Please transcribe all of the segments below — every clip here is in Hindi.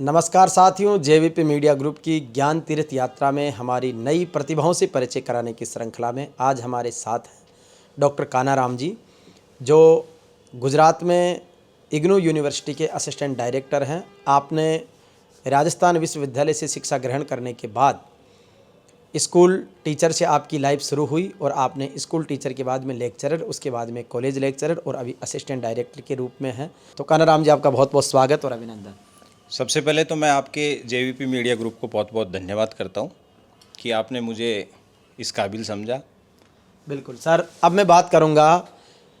नमस्कार साथियों, जेवीपी मीडिया ग्रुप की ज्ञान तीर्थ यात्रा में हमारी नई प्रतिभाओं से परिचय कराने की श्रृंखला में आज हमारे साथ हैं डॉक्टर कानाराम जी, जो गुजरात में इग्नू यूनिवर्सिटी के असिस्टेंट डायरेक्टर हैं। आपने राजस्थान विश्वविद्यालय से शिक्षा ग्रहण करने के बाद स्कूल टीचर से आपकी लाइफ शुरू हुई और आपने स्कूल टीचर के बाद में लेक्चरर, उसके बाद में कॉलेज लेक्चरर और अभी असिस्टेंट डायरेक्टर के रूप में हैं। तो कानाराम जी, आपका बहुत बहुत स्वागत और अभिनंदन। सबसे पहले तो मैं आपके जेवीपी मीडिया ग्रुप को बहुत बहुत धन्यवाद करता हूं कि आपने मुझे इस काबिल समझा। बिल्कुल सर, अब मैं बात करूंगा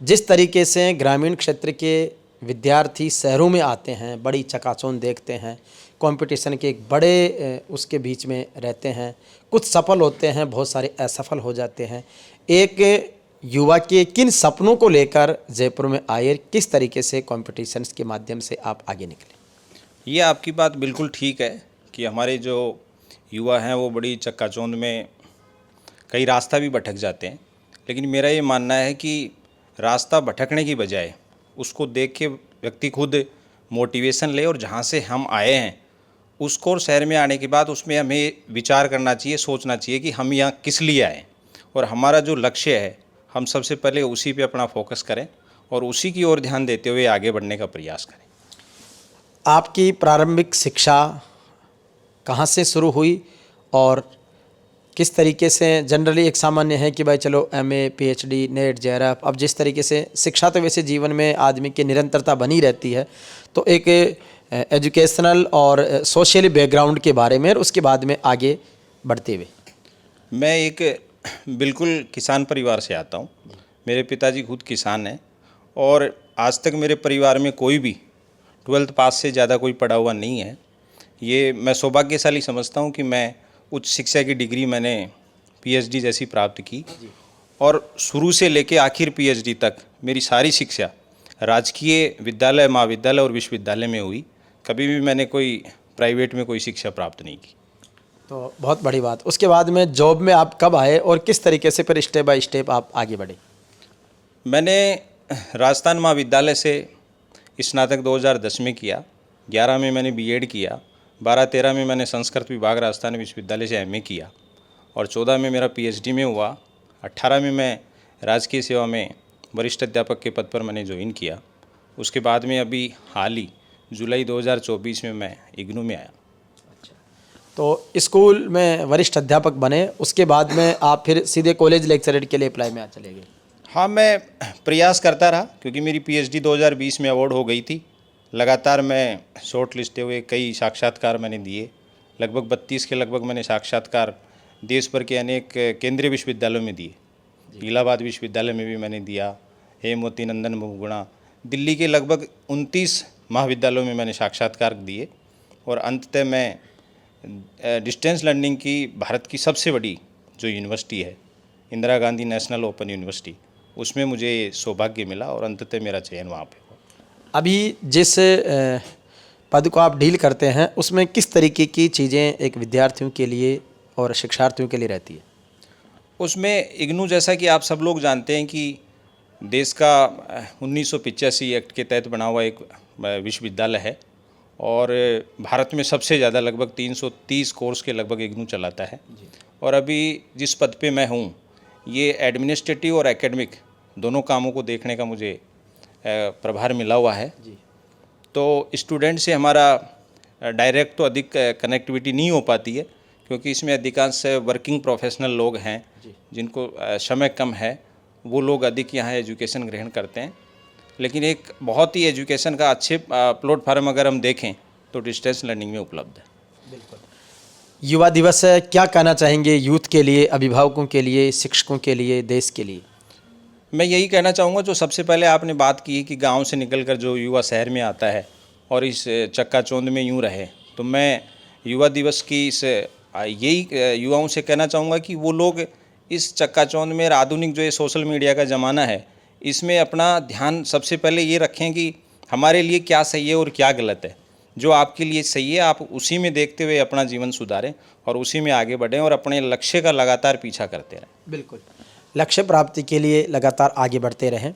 जिस तरीके से ग्रामीण क्षेत्र के विद्यार्थी शहरों में आते हैं, बड़ी चकाचौंध देखते हैं, कंपटीशन के एक बड़े उसके बीच में रहते हैं, कुछ सफल होते हैं, बहुत सारे असफल हो जाते हैं। एक युवा के किन सपनों को लेकर जयपुर में आए, किस तरीके से कंपटीशंस के माध्यम से आप आगे निकले? ये आपकी बात बिल्कुल ठीक है कि हमारे जो युवा हैं वो बड़ी चक्काचौंध में कई रास्ता भी भटक जाते हैं, लेकिन मेरा ये मानना है कि रास्ता भटकने की बजाय उसको देख के व्यक्ति खुद मोटिवेशन ले और जहाँ से हम आए हैं उसको, और शहर में आने के बाद उसमें हमें विचार करना चाहिए, सोचना चाहिए कि हम यहाँ किस लिए आए और हमारा जो लक्ष्य है हम सबसे पहले उसी पे अपना फोकस करें और उसी की ओर ध्यान देते हुए आगे बढ़ने का प्रयास करें। आपकी प्रारंभिक शिक्षा कहाँ से शुरू हुई और किस तरीके से? जनरली एक सामान्य है कि भाई चलो एमए, पीएचडी, नेट, जेआरएफ, अब जिस तरीके से शिक्षा तो वैसे जीवन में आदमी की निरंतरता बनी रहती है, तो एक एजुकेशनल और सोशल बैकग्राउंड के बारे में और उसके बाद में आगे बढ़ते हुए। मैं एक बिल्कुल किसान परिवार से आता हूँ। मेरे पिताजी खुद किसान हैं और आज तक मेरे परिवार में कोई भी 12th पास से ज़्यादा कोई पढ़ा हुआ नहीं है। ये मैं सौभाग्यशाली समझता हूँ कि मैं उच्च शिक्षा की डिग्री मैंने पीएचडी जैसी प्राप्त की और शुरू से लेके आखिर पीएचडी तक मेरी सारी शिक्षा राजकीय विद्यालय, महाविद्यालय और विश्वविद्यालय में हुई। कभी भी मैंने कोई प्राइवेट में कोई शिक्षा प्राप्त नहीं की। तो बहुत बड़ी बात। उसके बाद में जॉब में आप कब आए और किस तरीके से फिर स्टेप बाय स्टेप आप आगे बढ़े? मैंने राजस्थान महाविद्यालय से स्नातक 2010 में किया, 11 में मैंने बीएड किया, 12-13 में मैंने संस्कृत विभाग राजस्थान विश्वविद्यालय से एमए किया और 14 में मेरा पीएचडी में हुआ। 18 में मैं राजकीय सेवा में वरिष्ठ अध्यापक के पद पर मैंने ज्वाइन किया। उसके बाद में अभी हाल ही जुलाई 2024 में मैं इग्नू में आया। तो स्कूल में वरिष्ठ अध्यापक बने, उसके बाद में आप फिर सीधे कॉलेज लेक्चरर के लिए अप्लाई में चले गए? हाँ, मैं प्रयास करता रहा क्योंकि मेरी पीएचडी 2020 में अवार्ड हो गई थी। लगातार मैं शॉर्ट लिस्टे हुए कई साक्षात्कार मैंने दिए, लगभग 32 के लगभग मैंने साक्षात्कार देश भर के अनेक केंद्रीय विश्वविद्यालयों में दिए। इलाहाबाद विश्वविद्यालय में भी मैंने दिया, हेमवती नंदन बहुगुणा, दिल्ली के लगभग 29 महाविद्यालयों में मैंने साक्षात्कार दिए और अंततः मैं डिस्टेंस लर्निंग की भारत की सबसे बड़ी जो यूनिवर्सिटी है, Indira Gandhi national open university, उसमें मुझे सौभाग्य मिला और अंततः मेरा चयन वहाँ पे हुआ। अभी जिस पद को आप डील करते हैं उसमें किस तरीके की चीज़ें एक विद्यार्थियों के लिए और शिक्षार्थियों के लिए रहती है? उसमें इग्नू, जैसा कि आप सब लोग जानते हैं कि देश का 1985 एक्ट के तहत बना हुआ एक विश्वविद्यालय है और भारत में सबसे ज़्यादा लगभग 330 कोर्स के लगभग इग्नू चलाता है। और अभी जिस पद पे मैं हूँ, ये एडमिनिस्ट्रेटिव और एकेडमिक दोनों कामों को देखने का मुझे प्रभार मिला हुआ है। तो स्टूडेंट से हमारा डायरेक्ट तो अधिक कनेक्टिविटी नहीं हो पाती है क्योंकि इसमें अधिकांश वर्किंग प्रोफेशनल लोग हैं जिनको समय कम है, वो लोग अधिक यहाँ एजुकेशन ग्रहण करते हैं। लेकिन एक बहुत ही एजुकेशन का अच्छे प्लेटफॉर्म अगर हम देखें तो डिस्टेंस लर्निंग में उपलब्ध है। बिल्कुल। युवा दिवस क्या कहना चाहेंगे यूथ के लिए, अभिभावकों के लिए, शिक्षकों के लिए, देश के लिए? मैं यही कहना चाहूँगा, जो सबसे पहले आपने बात की कि गांव से निकलकर जो युवा शहर में आता है और इस चक्काचौंध में यूँ रहे, तो मैं युवा दिवस की यही युवाओं से कहना चाहूँगा कि वो लोग इस चक्काचौंध में, आधुनिक जो ये सोशल मीडिया का ज़माना है, इसमें अपना ध्यान सबसे पहले ये रखें कि हमारे लिए क्या सही है और क्या गलत है। जो आपके लिए सही है आप उसी में देखते हुए अपना जीवन सुधारें और उसी में आगे बढ़ें और अपने लक्ष्य का लगातार पीछा करते रहें। बिल्कुल, लक्ष्य प्राप्ति के लिए लगातार आगे बढ़ते रहें।